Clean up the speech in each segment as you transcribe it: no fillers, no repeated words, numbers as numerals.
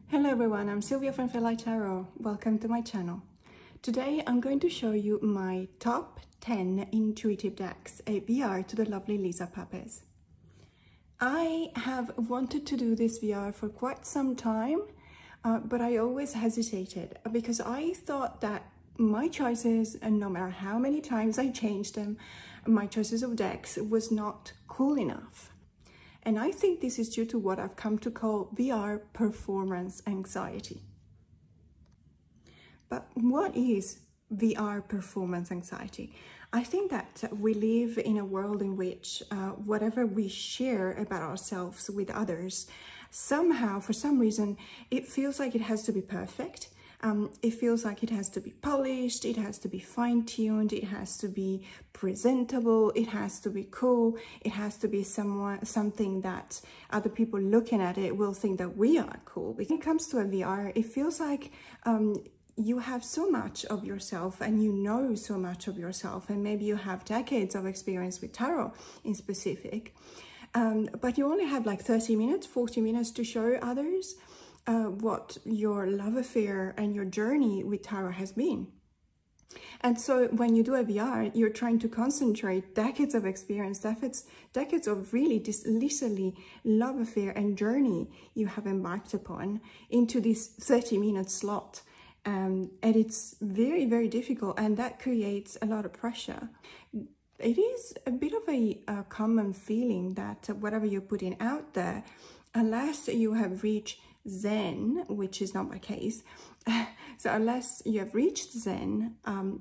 Hello everyone, I'm Sylvia from Fairlight Tarot. Welcome to my channel. Today I'm going to show you my top 10 intuitive decks, a VR to the lovely Lisa Papez. I have wanted to do this VR for quite some time, but I always hesitated because I thought that my choices, and no matter how many times I changed them, my choices of decks was not cool enough. And I think this is due to what I've come to call VR performance anxiety. But what is VR performance anxiety? I think that we live in a world in which whatever we share about ourselves with others, somehow, for some reason, it feels like it has to be perfect. It feels like it has to be polished, it has to be fine-tuned, it has to be presentable, it has to be cool, it has to be something that other people looking at it will think that we are cool. When it comes to a VR, it feels like you have so much of yourself and you know so much of yourself, and maybe you have decades of experience with tarot in specific, but you only have like 30 minutes, 40 minutes to show others what your love affair and your journey with tarot has been. And so when you do a VR, you're trying to concentrate decades of experience, decades of really this literally love affair and journey you have embarked upon into this 30-minute slot. And it's very, very difficult, and that creates a lot of pressure. It is a bit of a common feeling that whatever you're putting out there, unless you have reached Zen, which is not my case, so unless you have reached Zen,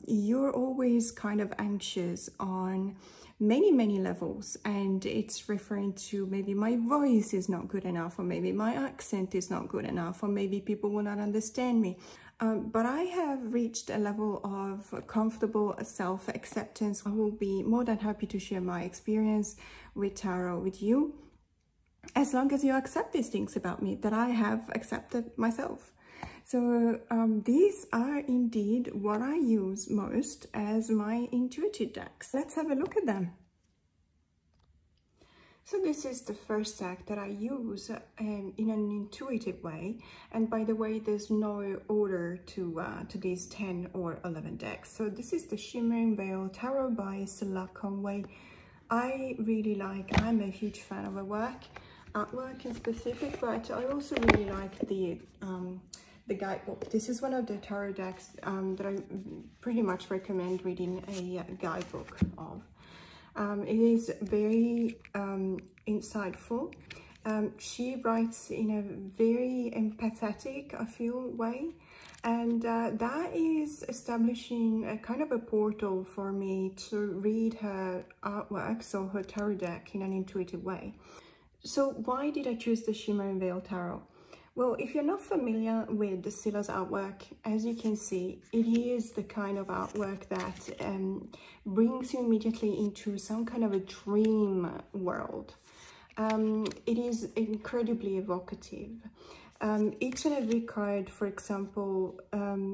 you're always kind of anxious on many levels, and it's referring to maybe my voice is not good enough, or maybe my accent is not good enough, or maybe people will not understand me. But I have reached a level of comfortable self-acceptance. I will be more than happy to share my experience with tarot with you, as long as you accept these things about me that I have accepted myself. So these are indeed what I use most as my intuitive decks. Let's have a look at them. So this is the first deck that I use in an intuitive way. And by the way, there's no order to these 10 or 11 decks. So this is the Shimmering Veil Tarot by Stella Conway. I really like, I'm a huge fan of her artwork in specific, but I also really like the guidebook. This is one of the tarot decks that I pretty much recommend reading a guidebook of. It is very insightful. She writes in a very empathetic, I feel, way, and that is establishing a kind of a portal for me to read her artwork, so her tarot deck, in an intuitive way. So why did I choose the Shimmering Veil Tarot? Well, if you're not familiar with Stella's artwork, as you can see, it is the kind of artwork that brings you immediately into some kind of a dream world. It is incredibly evocative. Each and every card, for example,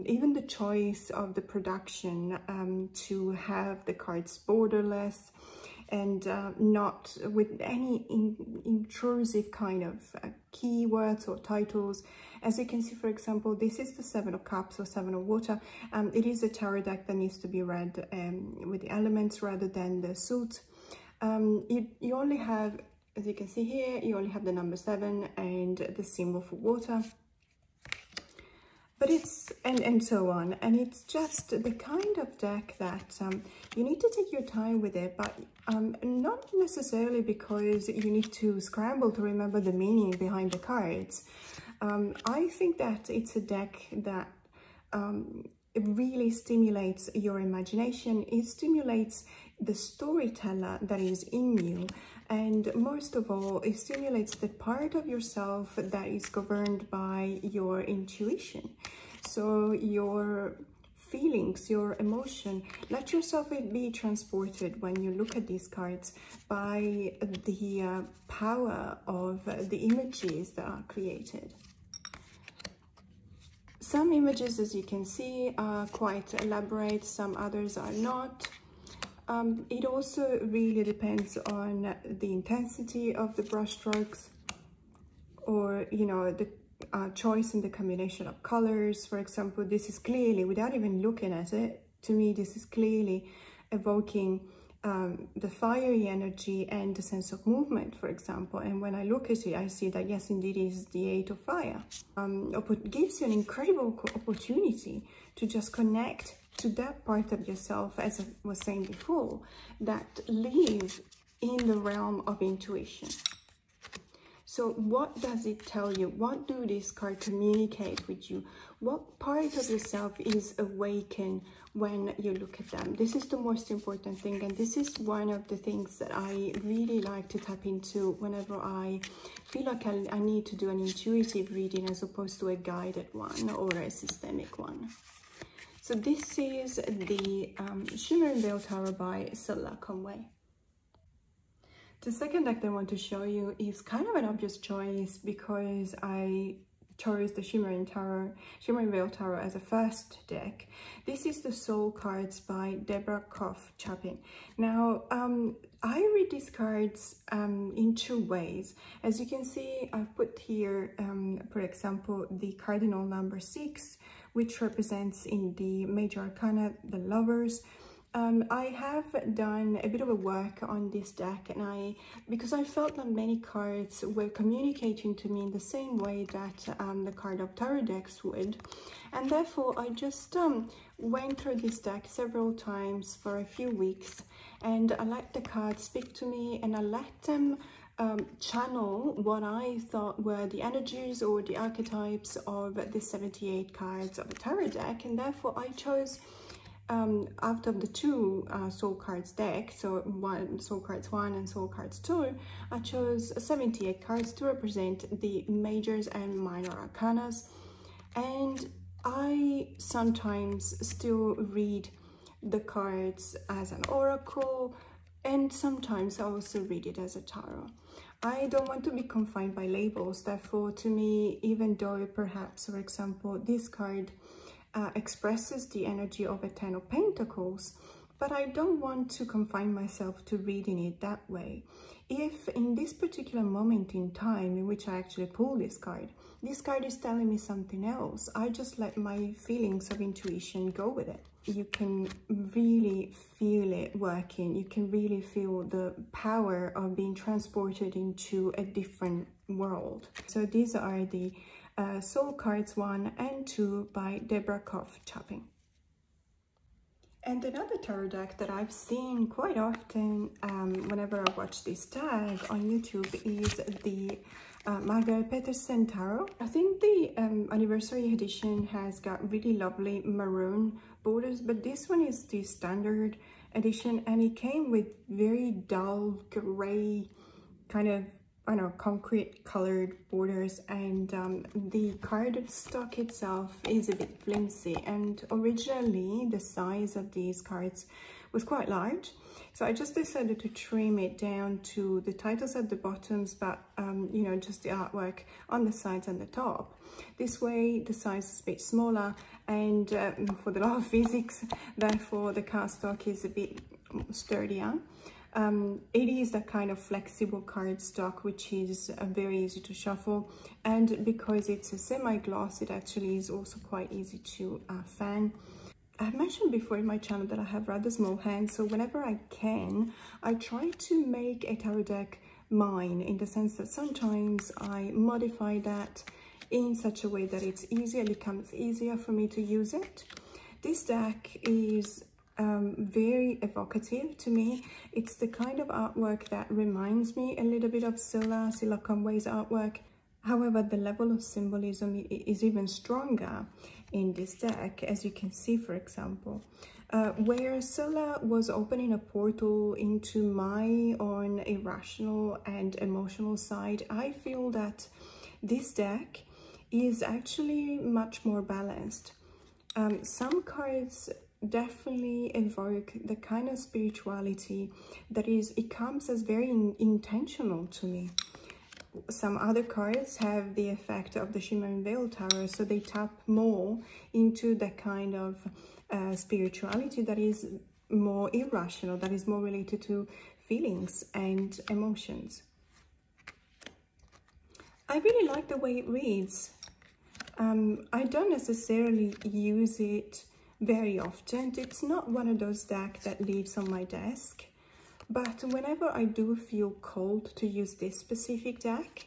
even the choice of the production to have the cards borderless, and not with any intrusive kind of keywords or titles. As you can see, for example, this is the Seven of Cups or Seven of Water. It is a tarot deck that needs to be read with the elements rather than the suit. You only have, as you can see here, you only have the number 7 and the symbol for water. But it's, and so on, and it's just the kind of deck that you need to take your time with it, but not necessarily because you need to scramble to remember the meaning behind the cards. I think that it's a deck that it really stimulates your imagination. It stimulates the storyteller that is in you, and most of all, it stimulates the part of yourself that is governed by your intuition. So your feelings, your emotion, let yourself be transported when you look at these cards by the power of the images that are created. Some images, as you can see, are quite elaborate, some others are not. It also really depends on the intensity of the brush strokes, or, you know, the choice in the combination of colors. For example, this is clearly, without even looking at it, to me this is clearly evoking the fiery energy and the sense of movement, for example. And when I look at it, I see that yes, indeed, it is the 8 of fire. It gives you an incredible opportunity to just connect to that part of yourself, as I was saying before, that live in the realm of intuition. So what does it tell you? What do these cards communicate with you? What part of yourself is awakened when you look at them? This is the most important thing, and this is one of the things that I really like to tap into whenever I feel like I need to do an intuitive reading as opposed to a guided one or a systemic one. So this is the Shimmer and Veil Tarot by Scylla Conway. The second deck that I want to show you is kind of an obvious choice because I chose the Shimmer and Veil Tarot as a first deck. This is the Soul cards by Deborah Koff Chapin. Now, I read these cards in two ways. As you can see, I've put here, for example, the cardinal number 6, which represents in the major arcana the lovers. I have done a bit of a work on this deck, and because I felt that many cards were communicating to me in the same way that the card of tarot decks would, and therefore I just went through this deck several times for a few weeks, and I let the cards speak to me, and I let them channel what I thought were the energies or the archetypes of the 78 cards of a tarot deck, and therefore I chose out of the two Soul Cards deck, so Soul Cards 1 and Soul Cards 2, I chose 78 cards to represent the majors and minor arcanas, and I sometimes still read the cards as an oracle, and sometimes I also read it as a tarot. I don't want to be confined by labels, therefore to me, even though perhaps, for example, this card expresses the energy of a 10 of Pentacles, but I don't want to confine myself to reading it that way. If in this particular moment in time in which I actually pull this card is telling me something else, I just let my feelings of intuition go with it. You can really feel it working. You can really feel the power of being transported into a different world. So these are the Soul Cards 1 and 2 by Deborah Koff Chapin. And another tarot deck that I've seen quite often whenever I watch this tag on YouTube is the Margaret Peterson Tarot. I think the anniversary edition has got really lovely maroon borders, but this one is the standard edition, and it came with very dull gray kind of, I don't know, concrete colored borders, and the card stock itself is a bit flimsy, and originally the size of these cards was quite large, so I just decided to trim it down to the titles at the bottoms, but you know, just the artwork on the sides and the top. This way the size is a bit smaller, and for the law of physics, therefore the cardstock is a bit sturdier. It is that kind of flexible cardstock which is very easy to shuffle, and because it's a semi-gloss, it actually is also quite easy to fan. I've mentioned before in my channel that I have rather small hands, so whenever I can, I try to make a tarot deck mine, in the sense that sometimes I modify that in such a way that it becomes easier for me to use it. This deck is very evocative to me. It's the kind of artwork that reminds me a little bit of Scylla Conway's artwork. However, the level of symbolism is even stronger in this deck, as you can see, for example, where Scylla was opening a portal into my own irrational and emotional side. I feel that this deck is actually much more balanced. Some cards definitely evoke the kind of spirituality that it comes as very intentional to me. Some other cards have the effect of the Shimmer and Veil Tarot, so they tap more into the kind of spirituality that is more irrational, that is more related to feelings and emotions. I really like the way it reads. I don't necessarily use it very often. It's not one of those decks that lives on my desk, but whenever I do feel called to use this specific deck,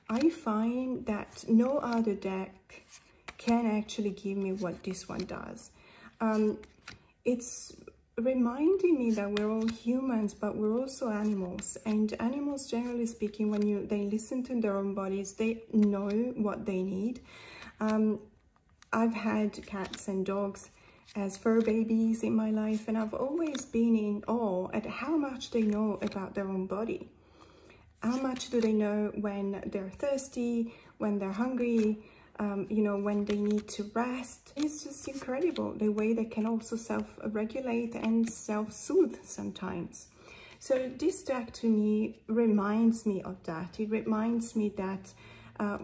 I find that no other deck can actually give me what this one does. It's reminding me that we're all humans, but we're also animals, and animals, generally speaking, when they listen to their own bodies, they know what they need. I've had cats and dogs as fur babies in my life, and I've always been in awe at how much they know about their own body. How much do they know when they're thirsty, when they're hungry, you know, when they need to rest. It's just incredible the way they can also self-regulate and self-soothe sometimes. So this deck to me reminds me of that. It reminds me that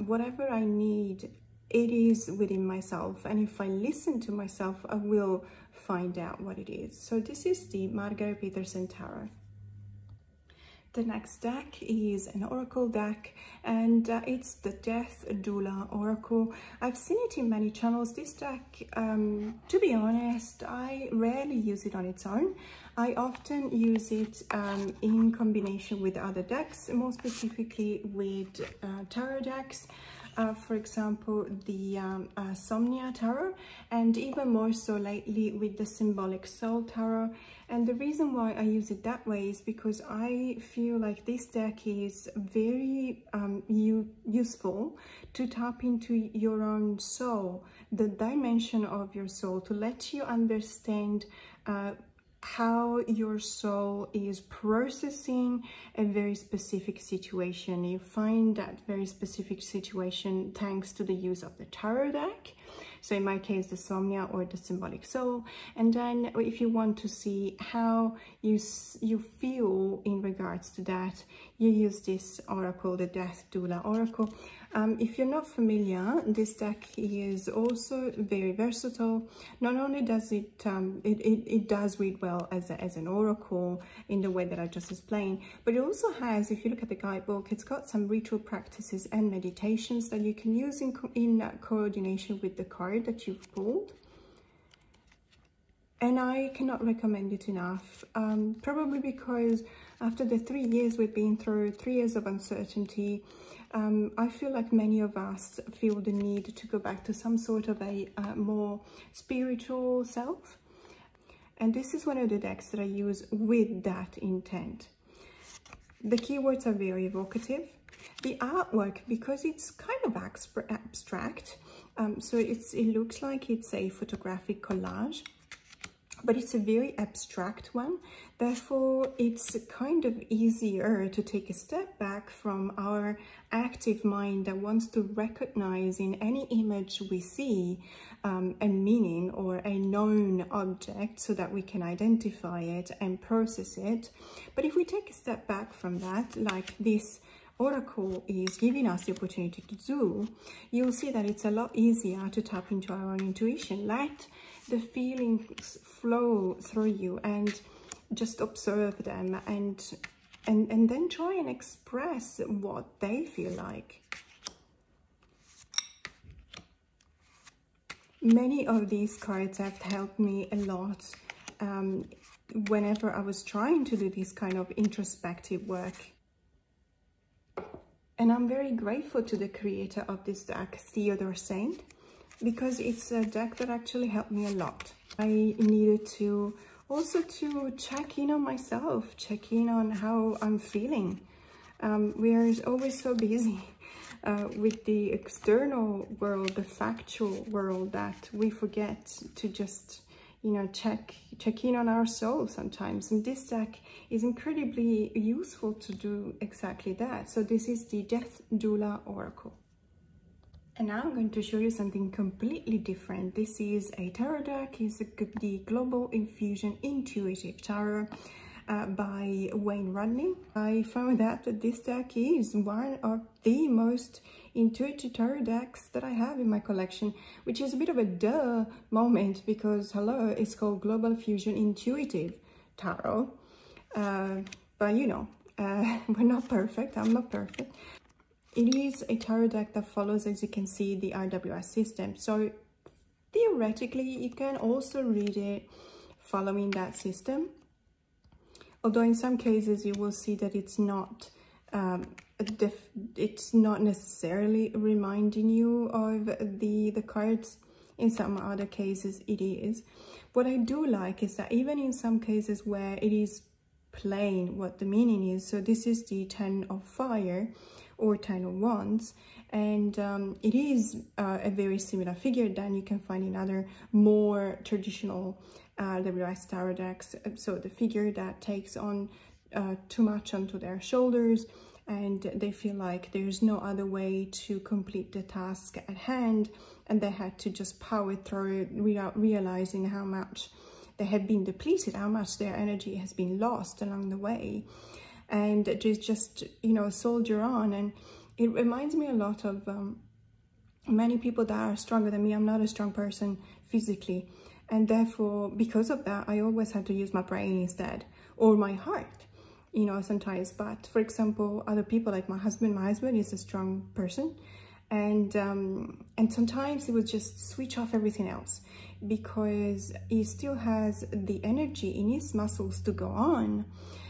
whatever I need, it is within myself, and if I listen to myself, I will find out what it is. So this is the Margaret Peterson Tarot. The next deck is an oracle deck, and it's the Death Doula Oracle. I've seen it in many channels. This deck, to be honest, I rarely use it on its own. I often use it in combination with other decks, more specifically with tarot decks. For example, the Somnia Tarot, and even more so lately with the Symbolic Soul Tarot. And the reason why I use it that way is because I feel like this deck is very useful to tap into your own soul, the dimension of your soul, to let you understand how your soul is processing a very specific situation. You find that very specific situation thanks to the use of the tarot deck. So in my case, the Somnia or the Symbolic Soul. And then if you want to see how you feel in regards to that, you use this oracle, the Death Doula Oracle. If you're not familiar, this deck is also very versatile. Not only does it does read well as an oracle in the way that I just explained, but it also has, if you look at the guidebook, it's got some ritual practices and meditations that you can use in coordination with the card that you've pulled. And I cannot recommend it enough, probably because after the 3 years we've been through, 3 years of uncertainty, I feel like many of us feel the need to go back to some sort of a more spiritual self. And this is one of the decks that I use with that intent. The keywords are very evocative. The artwork, because it's kind of abstract, so it looks like it's a photographic collage, but it's a very abstract one. Therefore, it's kind of easier to take a step back from our active mind that wants to recognize in any image we see a meaning or a known object so that we can identify it and process it. But if we take a step back from that, like this oracle is giving us the opportunity to do, you'll see that it's a lot easier to tap into our own intuition. Let the feelings flow through you and just observe them, and then try and express what they feel like. Many of these cards have helped me a lot whenever I was trying to do this kind of introspective work. And I'm very grateful to the creator of this deck, Theodore Saint, because it's a deck that actually helped me a lot. I needed to also to check in on myself, check in on how I'm feeling. We are always so busy with the external world, the factual world, that we forget to just, you know, check in on our soul sometimes. And this deck is incredibly useful to do exactly that. So this is the Death Doula Oracle. And now I'm going to show you something completely different. This is a tarot deck. It's the Global Infusion Intuitive Tarot by Wayne Rodney. I found out that this deck is one of the most intuitive tarot decks that I have in my collection, which is a bit of a duh moment because, hello, it's called Global Fusion Intuitive Tarot. But you know, we're not perfect. I'm not perfect. it is a tarot deck that follows, as you can see, the RWS system. So theoretically, you can also read it following that system. Although in some cases you will see that it's not necessarily reminding you of the cards. In some other cases it is. What I do like is that even in some cases where it is plain what the meaning is, so this is the 10 of fire or 10 of wands, and it is a very similar figure than you can find in other more traditional WS tarot decks. So the figure that takes on too much onto their shoulders, and they feel like there's no other way to complete the task at hand, and they had to just power through it without realizing how much they had been depleted, how much their energy has been lost along the way, and just you know, soldier on. And it reminds me a lot of many people that are stronger than me. I'm not a strong person physically, and therefore because of that I always had to use my brain instead, or my heart, you know, sometimes. But for example, other people like my husband is a strong person, and sometimes he would just switch off everything else because he still has the energy in his muscles to go on.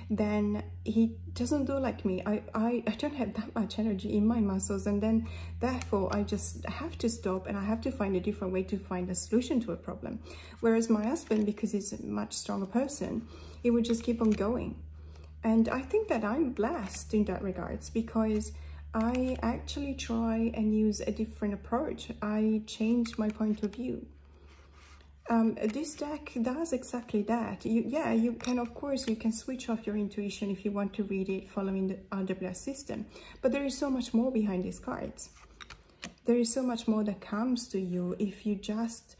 Then he doesn't do like me. I don't have that much energy in my muscles, and then therefore I just have to stop and I have to find a different way to find a solution to a problem. Whereas my husband, because he's a much stronger person, he would just keep on going. And I think that I'm blessed in that regards, because I actually try and use a different approach. I change my point of view. This deck does exactly that. You can, of course, you can switch off your intuition if you want to read it following the RWS system. But there is so much more behind these cards. There is so much more that comes to you if you just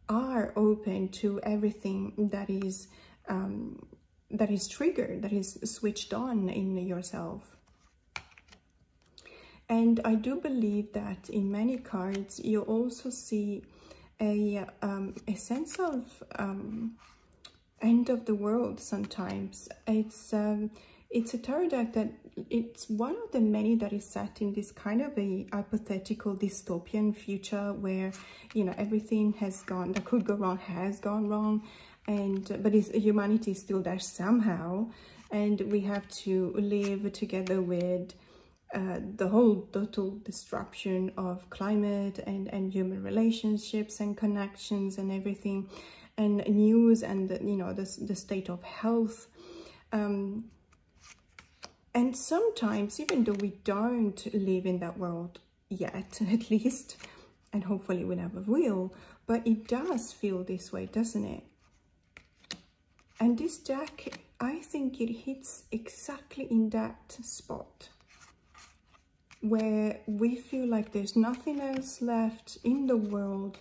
are open to everything that is triggered, that is switched on in yourself. And I do believe that in many cards you also see a sense of end of the world sometimes. It's a tarot deck that it's one of the many that is set in this kind of a hypothetical dystopian future where, you know, everything has gone, that could go wrong, has gone wrong, but humanity is still there somehow, and we have to live together with the whole total disruption of climate and human relationships and connections and everything, and news, and you know, the state of health. And sometimes, even though we don't live in that world yet, at least, and hopefully we never will, but it does feel this way, doesn't it? And this deck, I think it hits exactly in that spot where we feel like there's nothing else left in the world,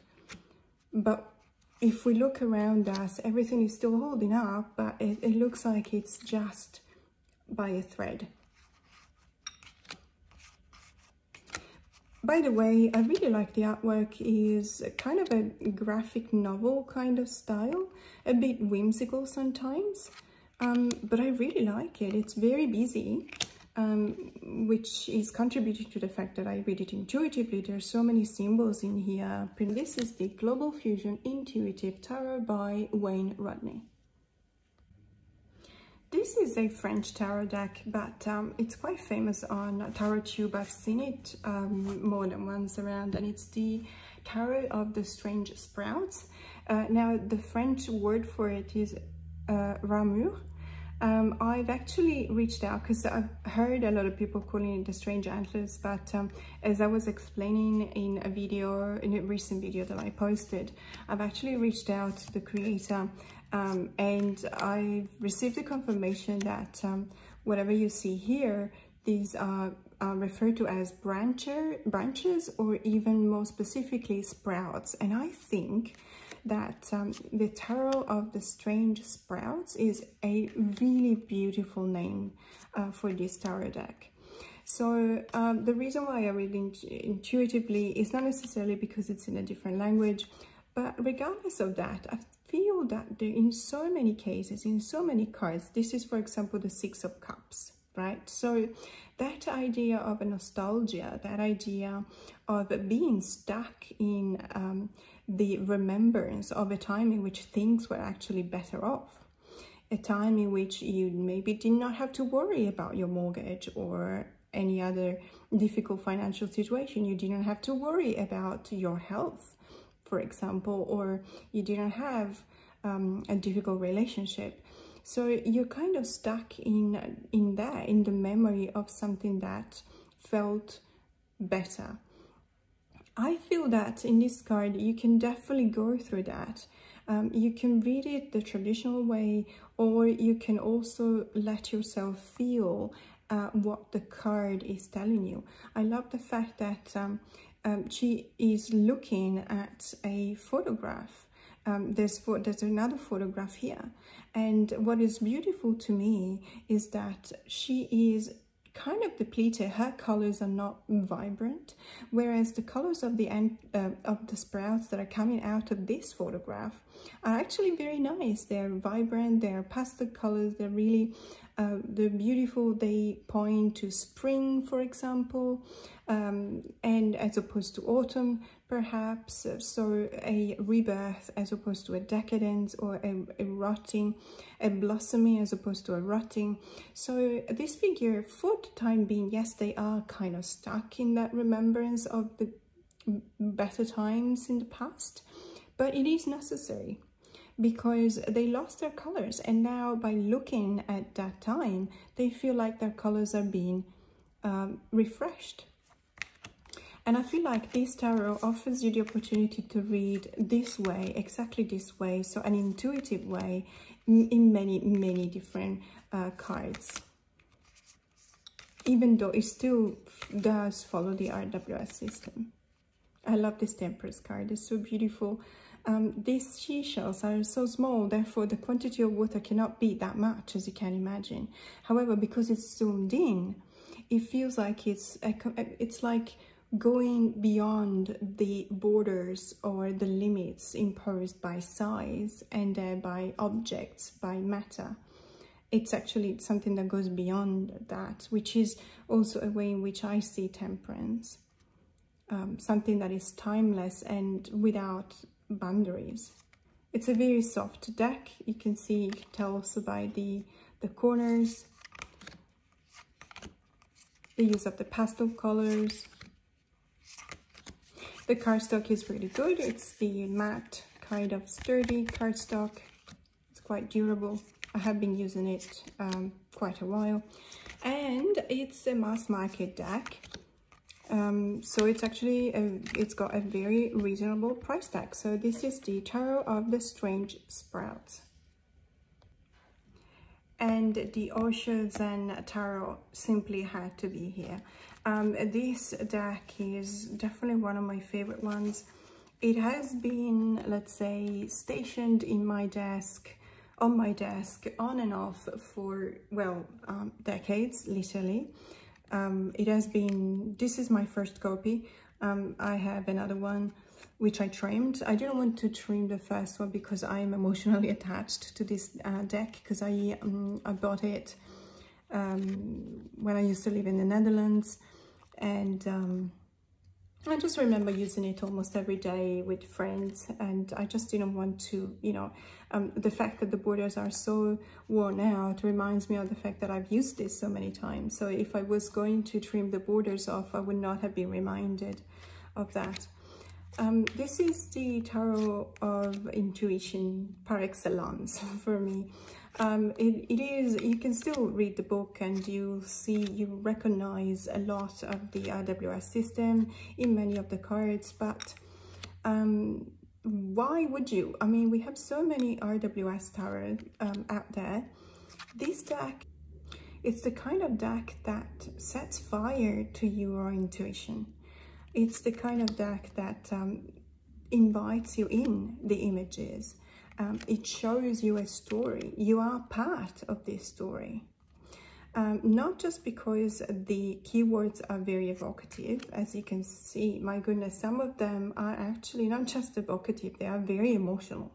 but if we look around us, everything is still holding up, but it looks like it's just by a thread. By the way, I really like the artwork. Is kind of a graphic novel kind of style, a bit whimsical sometimes, but I really like it. It's very busy, which is contributing to the fact that I read it intuitively. There's so many symbols in here. This is the Global Fusion Intuitive Tarot by Wayne Rodney. This is a French tarot deck, but it's quite famous on TarotTube. I've seen it more than once around, and it's the Tarot of the Strange Sprouts. Now, the French word for it is ramure. I've actually reached out because I've heard a lot of people calling it the strange antlers, but as I was explaining in a recent video that I posted, I've actually reached out to the creator, and I've received a confirmation that whatever you see here, these are referred to as branches, or even more specifically sprouts. And I think that the Tarot of the Strange Sprouts is a really beautiful name for this tarot deck. So the reason why I read intuitively is not necessarily because it's in a different language, but regardless of that, I feel that there, in so many cases, in so many cards, this is, for example, the Six of Cups. right? So that idea of a nostalgia, that idea of being stuck in the remembrance of a time in which things were actually better off, a time in which you maybe did not have to worry about your mortgage or any other difficult financial situation. You didn't have to worry about your health, for example, or you didn't have a difficult relationship. So you're kind of stuck in the memory of something that felt better. I feel that in this card, you can definitely go through that. You can read it the traditional way, or you can also let yourself feel what the card is telling you. I love the fact that she is looking at a photograph. There's another photograph here, and what is beautiful to me is that she is kind of depleted. Her colors are not vibrant, whereas the colors of the sprouts that are coming out of this photograph are actually very nice. They're vibrant, they're pastel colors, they're really they're beautiful. They point to spring, for example, and as opposed to autumn, perhaps. So a rebirth as opposed to a decadence, or a rotting, a blossoming as opposed to a rotting. So this figure, for the time being, yes, they are kind of stuck in that remembrance of the better times in the past, but it is necessary, because they lost their colors, and now by looking at that time, they feel like their colors are being refreshed. And I feel like this tarot offers you the opportunity to read this way, exactly this way, so an intuitive way, in many different cards, even though it still does follow the RWS system. I love this Temperance card, it's so beautiful. These seashells are so small, therefore the quantity of water cannot be that much, as you can imagine. However, because it's zoomed in, it feels like it's like going beyond the borders or the limits imposed by size and by objects, by matter. It's actually something that goes beyond that, which is also a way in which I see temperance. Something that is timeless and without boundaries. It's a very soft deck. You can tell also by the corners, the use of the pastel colors. The cardstock is really good. It's the matte kind of sturdy cardstock. It's quite durable. I have been using it quite a while, and it's a mass market deck. So it's actually it's got a very reasonable price tag. So this is the Tarot of the Strange Sprouts, and the Osho Zen Tarot simply had to be here. This deck is definitely one of my favorite ones. It has been, let's say, stationed in my desk, on my desk, on and off for, well, decades, literally. It has been, this is my first copy. I have another one which I trimmed. I didn't want to trim the first one because I am emotionally attached to this deck, because I bought it when I used to live in the Netherlands, and I just remember using it almost every day with friends, and I just didn't want to, you know, the fact that the borders are so worn out reminds me of the fact that I've used this so many times. So if I was going to trim the borders off, I would not have been reminded of that. This is the Tarot of Intuition par excellence for me. It is, you can still read the book and you recognize a lot of the RWS system in many of the cards, but why would you? I mean, we have so many RWS tarot out there. This deck, it's the kind of deck that sets fire to your intuition. It's the kind of deck that invites you in the images. It shows you a story. You are part of this story. Not just because the keywords are very evocative, as you can see. My goodness, some of them are actually not just evocative, they are very emotional.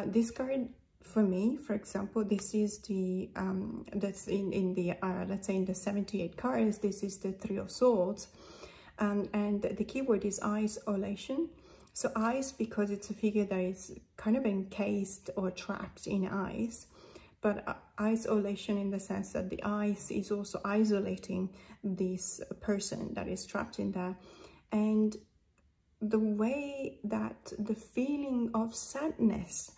This card for me, for example, this is the that's in the let's say in the 78 cards, this is the Three of Swords, and the keyword is isolation. So ice, because it's a figure that is kind of encased or trapped in ice, but isolation in the sense that the ice is also isolating this person that is trapped in there. And the way that the feeling of sadness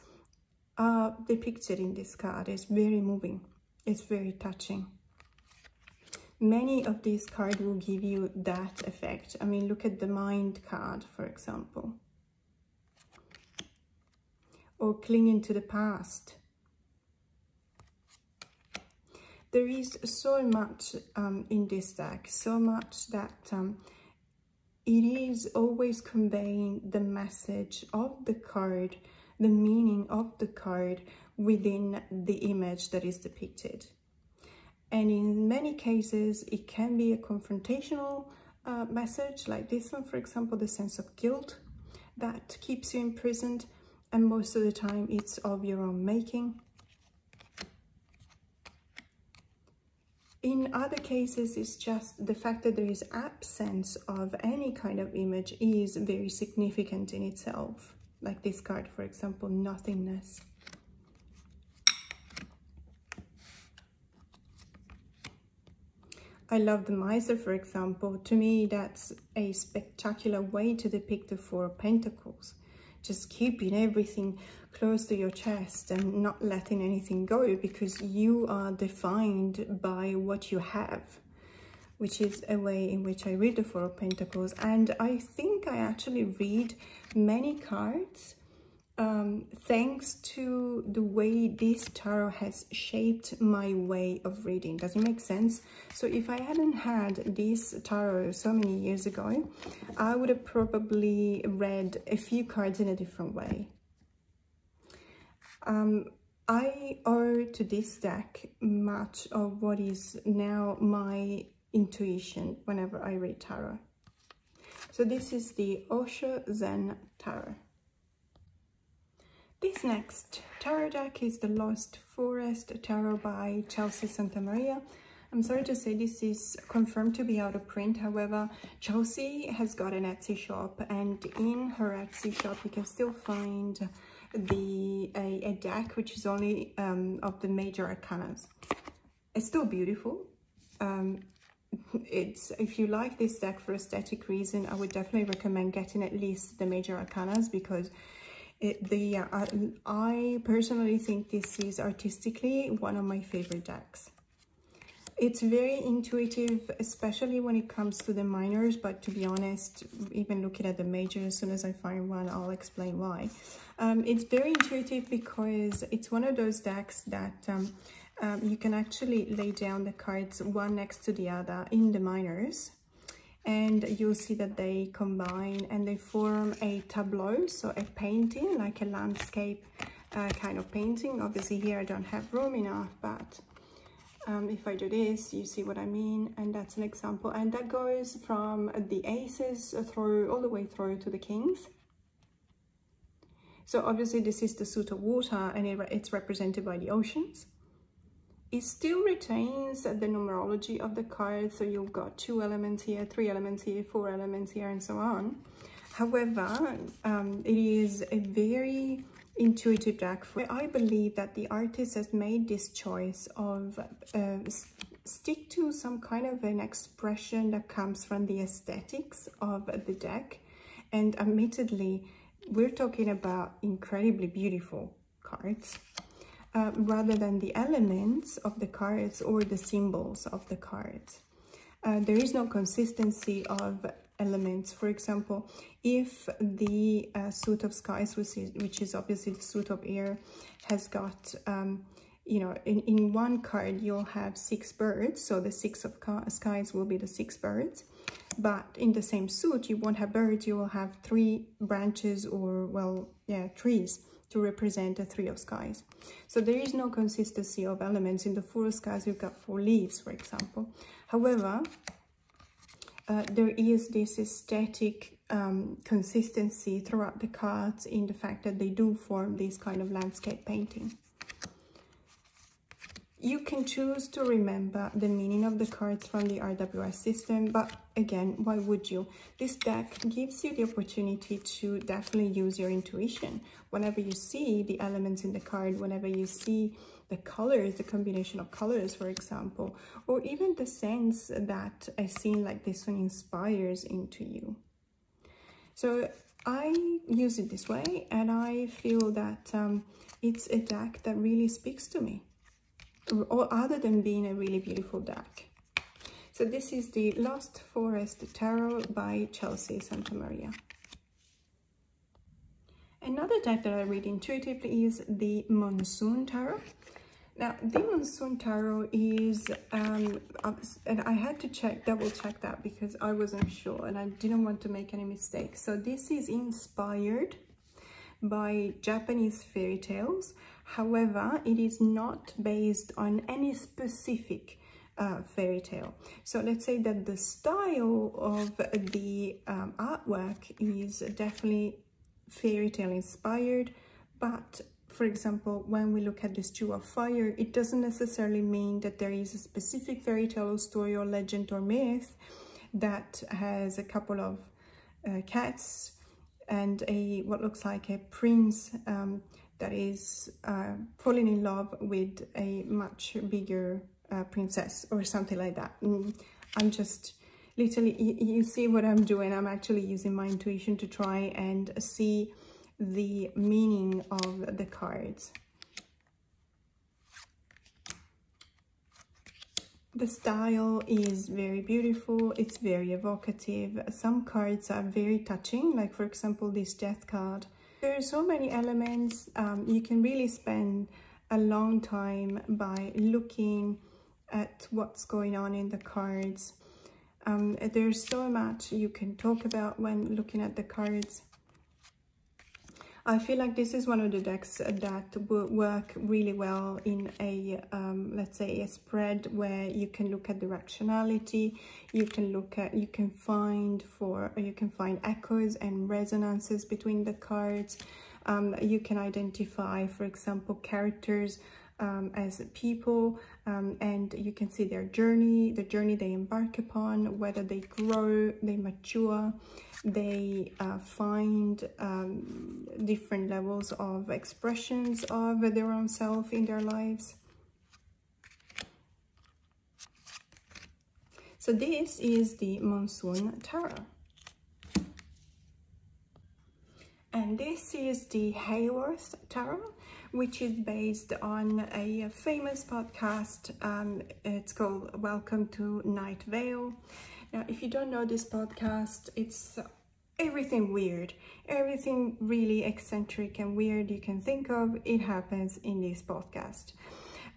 depicted in this card is very moving. It's very touching. Many of these cards will give you that effect. I mean, look at the Mind card, for example. Or clinging to the past. There is so much in this deck, so much that it is always conveying the message of the card, the meaning of the card within the image that is depicted. And in many cases, it can be a confrontational message, like this one, for example, the sense of guilt that keeps you imprisoned. And most of the time, it's of your own making. In other cases, it's just the fact that there is absence of any kind of image is very significant in itself. Like this card, for example, nothingness. I love the Miser, for example. To me, that's a spectacular way to depict the Four of Pentacles. Just keeping everything close to your chest and not letting anything go, because you are defined by what you have, which is a way in which I read the Four of Pentacles. And I think I actually read many cards thanks to the way this tarot has shaped my way of reading. Does it make sense? So if I hadn't had this tarot so many years ago, I would have probably read a few cards in a different way. I owe to this deck much of what is now my intuition whenever I read tarot. So this is the Osho Zen Tarot. This next tarot deck is the Lost Forest Tarot by Chelsea Santamaria. I'm sorry to say this is confirmed to be out of print. However, Chelsea has got an Etsy shop, and in her Etsy shop you can still find a deck which is only of the major arcanas. It's still beautiful. If you like this deck for aesthetic reason, I would definitely recommend getting at least the major arcanas, because I personally think this is artistically one of my favorite decks. It's very intuitive, especially when it comes to the minors, but to be honest, even looking at the majors, as soon as I find one, I'll explain why. It's very intuitive because it's one of those decks that you can actually lay down the cards one next to the other in the minors, and you'll see that they combine and they form a tableau, so a painting, like a landscape kind of painting. Obviously here I don't have room enough, but if I do this, you see what I mean, and that's an example. And that goes from the aces through all the way through to the kings. So obviously this is the suit of water, and it's represented by the oceans. It still retains the numerology of the card, so you've got 2 elements here, 3 elements here, 4 elements here, and so on. However, it is a very intuitive deck. I believe that the artist has made this choice of stick to some kind of an expression that comes from the aesthetics of the deck. And admittedly, we're talking about incredibly beautiful cards. Rather than the elements of the cards or the symbols of the cards. There is no consistency of elements. For example, if the suit of skies, which is obviously the suit of air, has got, you know, in one card you'll have 6 birds, so the 6 of skies will be the 6 birds. But in the same suit, you won't have birds, you will have 3 branches, or, well, yeah, trees, to represent the 3 of skies. So there is no consistency of elements. In the 4 of skies, you've got 4 leaves, for example. However, there is this aesthetic consistency throughout the cards in the fact that they do form this kind of landscape painting. You can choose to remember the meaning of the cards from the RWS system, but again, why would you? This deck gives you the opportunity to definitely use your intuition. Whenever you see the elements in the card, whenever you see the colors, the combination of colors, for example, or even the sense that a scene like this one inspires into you. So I use it this way, and I feel that it's a deck that really speaks to me, or other than being a really beautiful deck. So this is the Lost Forest Tarot by Chelsea Santamaria. Another deck that I read intuitively is the Monsoon Tarot. Now, the Monsoon Tarot is, and I had to double check that because I wasn't sure and I didn't want to make any mistakes. So this is inspired by Japanese fairy tales. However, it is not based on any specific fairy tale. So let's say that the style of the artwork is definitely fairy tale inspired, but for example, when we look at this Two of Fire, it doesn't necessarily mean that there is a specific fairy tale or story or legend or myth that has a couple of cats and what looks like a prince that is falling in love with a much bigger princess or something like that. I'm just literally, you see what I'm doing. I'm actually using my intuition to try and see the meaning of the cards. The style is very beautiful, it's very evocative. Some cards are very touching, like for example this Death card. There are so many elements. You can really spend a long time by looking at what's going on in the cards. There's so much you can talk about when looking at the cards. I feel like this is one of the decks that will work really well in a, let's say, a spread where you can look at directionality, you can find echoes and resonances between the cards. You can identify, for example, characters as people, and you can see their journey, the journey they embark upon, whether they grow, they mature, they find different levels of expressions of their own self in their lives. So this is the Monsoon Tarot. And this is the Hayworth Tarot, which is based on a famous podcast. It's called Welcome to Night Vale. Now, if you don't know this podcast, it's everything weird, everything really eccentric and weird you can think of, it happens in this podcast.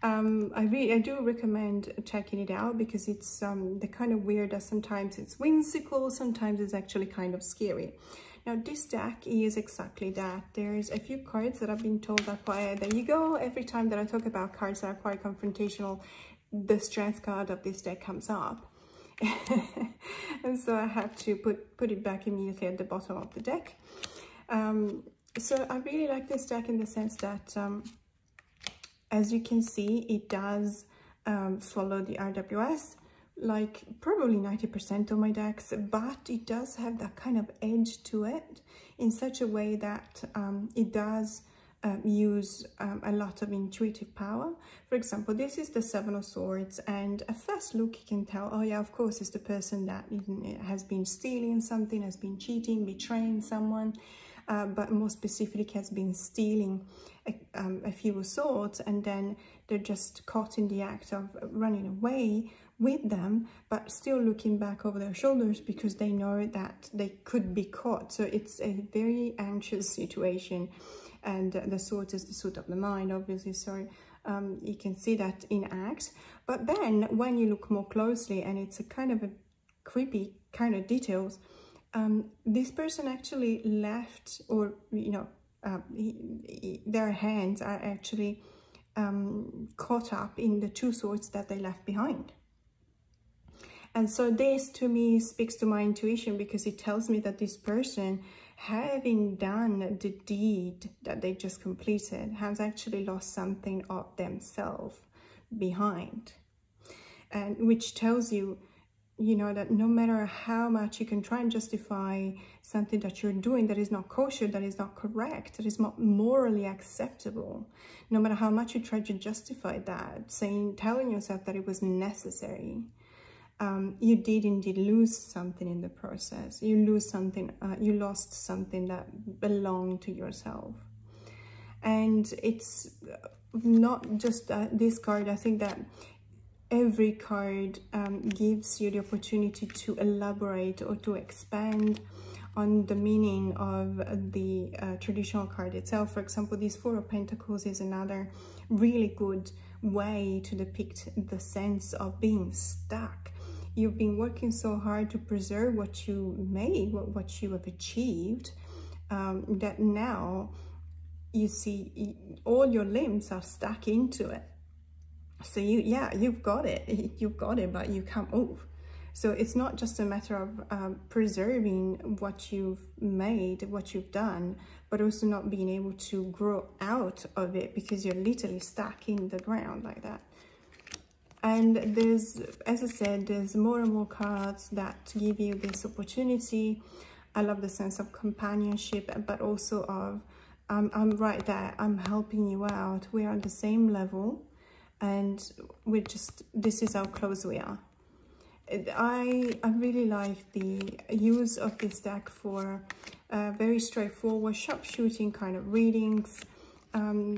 I do recommend checking it out because it's the kind of weird that sometimes it's whimsical, sometimes it's actually kind of scary. Now, this deck is exactly that. There's a few cards that I've been told are quite, there you go, every time that I talk about cards that are quite confrontational, the strength card of this deck comes up. And so I have to put it back immediately at the bottom of the deck. So I really like this deck in the sense that, as you can see, it does follow the RWS, like probably 90% of my decks, but it does have that kind of edge to it in such a way that it does use a lot of intuitive power. For example, this is the Seven of Swords, and at first look you can tell, oh yeah, of course it's the person that has been stealing something, has been cheating, betraying someone, but more specifically has been stealing a few swords, and then they're just caught in the act of running away with them, but still looking back over their shoulders because they know that they could be caught. So it's a very anxious situation, and the sword is the suit of the mind, obviously, so you can see that in act. But then when you look more closely, and it's a kind of a creepy kind of details, this person actually left, or their hands are actually caught up in the two swords that they left behind. And so this to me speaks to my intuition, because it tells me that this person, having done the deed that they just completed, has actually lost something of themselves behind, and which tells you, you know, that no matter how much you can try and justify something that you're doing that is not kosher, that is not correct, that is not morally acceptable, no matter how much you try to justify that, telling yourself that it was necessary, you did indeed lose something in the process. You lost something that belonged to yourself. And it's not just this card. I think that every card gives you the opportunity to elaborate or to expand on the meaning of the traditional card itself. For example, this Four of Pentacles is another really good way to depict the sense of being stuck. You've been working so hard to preserve what you made, what you have achieved, that now you see all your limbs are stuck into it. So you've got it, but you can't move. So it's not just a matter of preserving what you've made, what you've done, but also not being able to grow out of it because you're literally stuck in the ground like that. And there's, as I said, there's more and more cards that give you this opportunity. I love the sense of companionship, but also of I'm right there, I'm helping you out, we're on the same level, and this is how close we are. I really like the use of this deck for very straightforward sharpshooting kind of readings,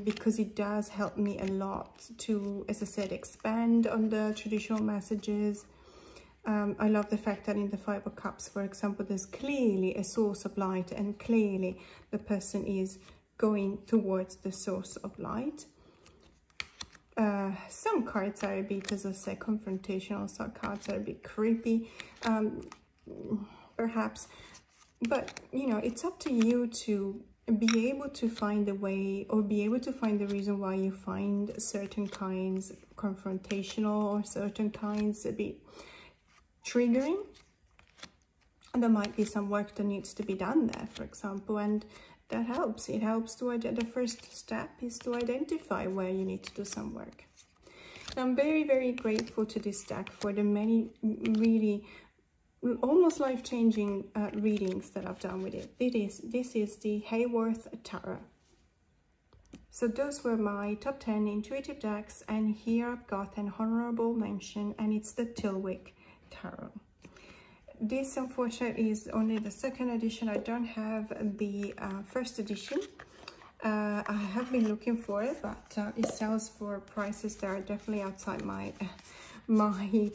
because it does help me a lot to, as I said, expand on the traditional messages. I love the fact that in the Five of Cups, for example, there's clearly a source of light, and clearly the person is going towards the source of light. Some cards are a bit, as I say, confrontational. Some cards are a bit creepy, perhaps. But, you know, it's up to you to be able to find a way, or be able to find the reason why you find certain kinds confrontational or certain kinds a bit triggering. And there might be some work that needs to be done there, for example, and that helps. It helps to, the first step is to identify where you need to do some work. I'm very, very grateful to this deck for the many really almost life-changing readings that I've done with it. This is the Hayworth Tarot. So those were my top 10 intuitive decks, and here I've got an honorable mention, and it's the Tyldwick Tarot. This, unfortunately, is only the second edition. I don't have the first edition. I have been looking for it, but it sells for prices that are definitely outside my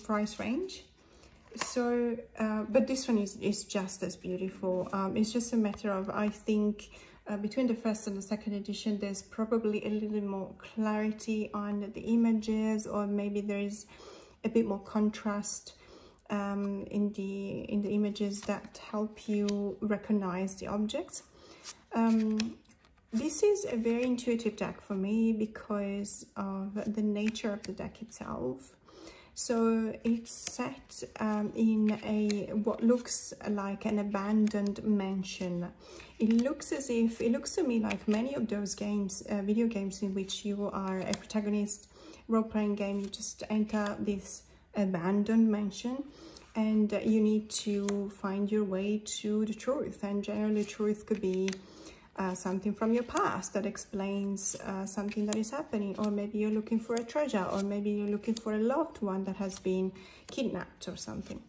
price range. So, but this one is just as beautiful. It's just a matter of, I think, between the first and the second edition, there's probably a little more clarity on the images, or maybe there is a bit more contrast in the images that help you recognize the objects. This is a very intuitive deck for me because of the nature of the deck itself. So it's set in what looks like an abandoned mansion. It looks to me like many of those games, video games in which you are a protagonist, role-playing game. You just enter this abandoned mansion, and you need to find your way to the truth. And generally, truth could be something from your past that explains something that is happening, or maybe you're looking for a treasure, or maybe you're looking for a loved one that has been kidnapped or something.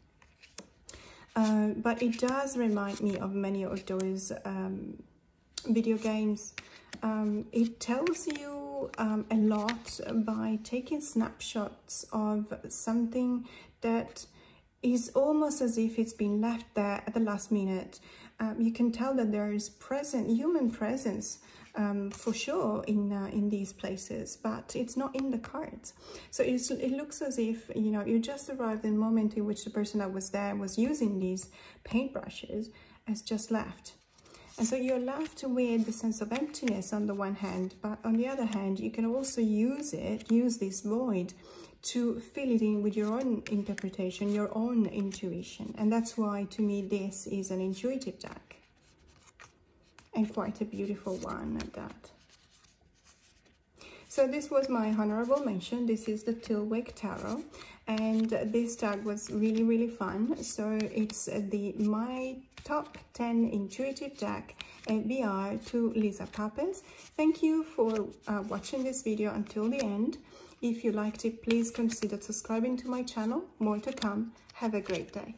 But it does remind me of many of those video games. It tells you a lot by taking snapshots of something that is almost as if it's been left there at the last minute. You can tell that there is human presence for sure in these places, but it's not in the cards. So it looks as if, you know, you just arrived in the moment in which the person that was there was using these paintbrushes has just left. And so you're left with the sense of emptiness on the one hand, but on the other hand, you can also use this void to fill it in with your own interpretation, your own intuition. And that's why, to me, this is an intuitive deck, and quite a beautiful one at that. So this was my honorable mention. This is the Tyldwick Tarot, and this tag was really fun. So it's my top 10 intuitive deck VR to Lisa Pappas. Thank you for watching this video until the end. If you liked it, please consider subscribing to my channel. More to come. Have a great day.